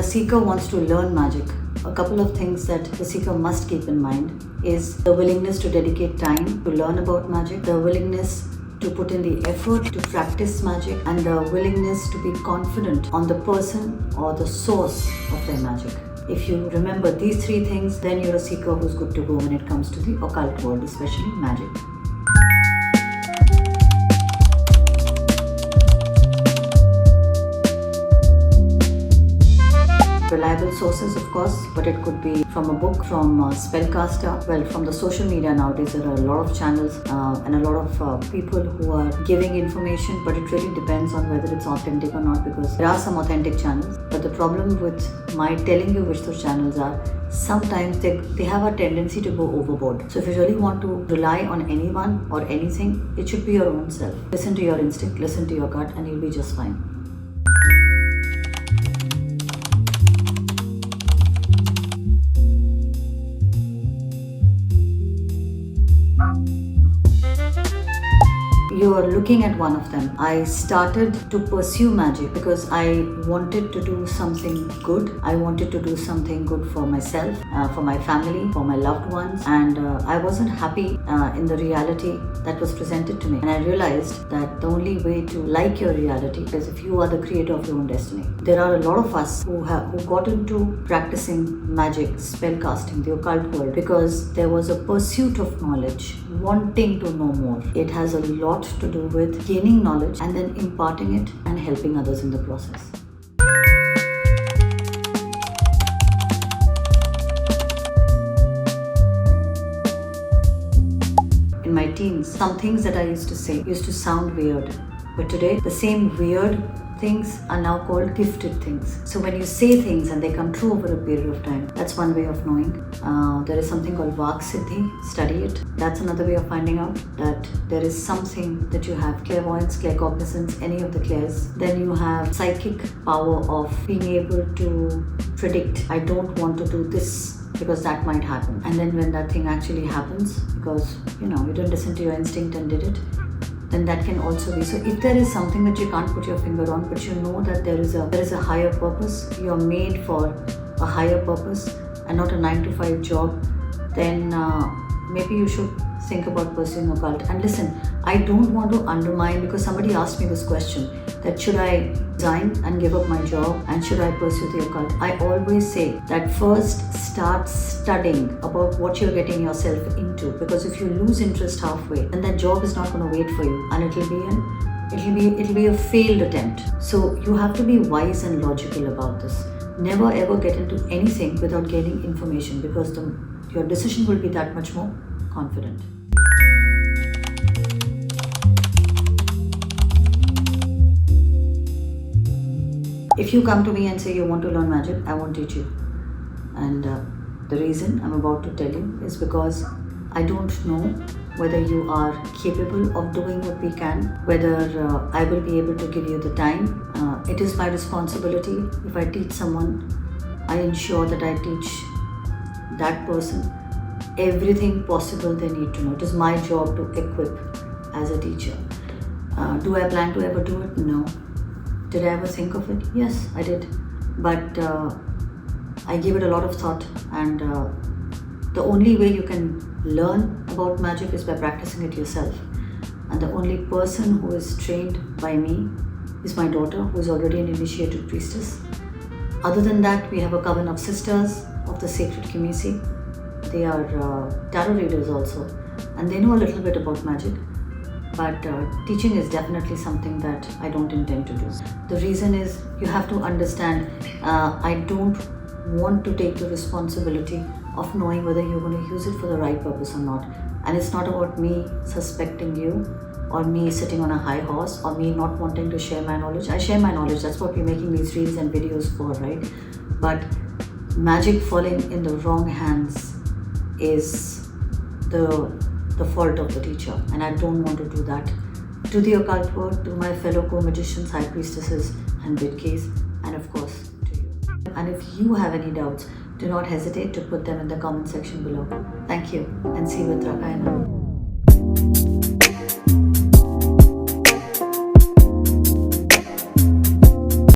seeker wants to learn magic, a couple of things that the seeker must keep in mind is the willingness to dedicate time to learn about magic, the willingness to put in the effort to practice magic, and the willingness to be confident on the person or the source of their magic. If you remember these three things, then you're a seeker who's good to go when it comes to the occult world, especially magic. Reliable sources, of course, but it could be from a book, from a spellcaster, well, from the social media nowadays. There are a lot of channels and a lot of people who are giving information, but it really depends on whether it's authentic or not, because there are some authentic channels. But the problem with my telling you which those channels are, sometimes they have a tendency to go overboard. So if you really want to rely on anyone or anything, it should be your own self. Listen to your instinct, listen to your gut, and you'll be just fine. You are looking at one of them. I started to pursue magic because I wanted to do something good. I wanted to do something good for myself, for my family, for my loved ones, and I wasn't happy in the reality that was presented to me. And I realized that the only way to like your reality is if you are the creator of your own destiny. There are a lot of us who got into practicing magic, spellcasting, the occult world, because there was a pursuit of knowledge, wanting to know more. It has a lot to do with gaining knowledge and then imparting it and helping others in the process. In my teens, some things that I used to say used to sound weird, but today the same weird things are now called gifted things. So when you say things and they come true over a period of time, that's one way of knowing. There is something called Vak Siddhi, study it. That's another way of finding out that there is something that you have, clairvoyance, claircognizance, any of the clairs. Then you have psychic power of being able to predict, I don't want to do this because that might happen. And then when that thing actually happens, because you didn't listen to your instinct and did it, then that can also be. So if there is something that you can't put your finger on, but you know that there is a higher purpose, you're made for a higher purpose and not a 9-to-5 job, then maybe you should think about pursuing occult. And listen, I don't want to undermine, because somebody asked me this question, that should I resign and give up my job and should I pursue the occult? I always say that first start studying about what you're getting yourself into, because if you lose interest halfway, then that job is not going to wait for you and it'll be a failed attempt. So you have to be wise and logical about this. Never ever get into anything without gaining information, because your decision will be that much more confident. If you come to me and say you want to learn magic, I won't teach you. And the reason I'm about to tell you is because I don't know whether you are capable of doing what we can, whether I will be able to give you the time. It is my responsibility. If I teach someone, I ensure that I teach that person everything possible they need to know. It is my job to equip as a teacher. Do I plan to ever do it? No. Did I ever think of it? Yes, I did. But I gave it a lot of thought, and the only way you can learn about magic is by practicing it yourself. And the only person who is trained by me is my daughter, who is already an initiated priestess. Other than that, we have a coven of sisters of the sacred Kimisi. They are tarot readers also, and they know a little bit about magic. But teaching is definitely something that I don't intend to do. The reason is, you have to understand, I don't want to take the responsibility of knowing whether you're going to use it for the right purpose or not. And it's not about me suspecting you, or me sitting on a high horse, or me not wanting to share my knowledge. I share my knowledge, that's what we're making these reels and videos for, right? But magic falling in the wrong hands is the fault of the teacher, and I don't want to do that to the occult world, to my fellow co-magicians, high priestesses and witches, and of course to you. And if you have any doubts, do not hesitate to put them in the comment section below. Thank you, and see you with Rakayana.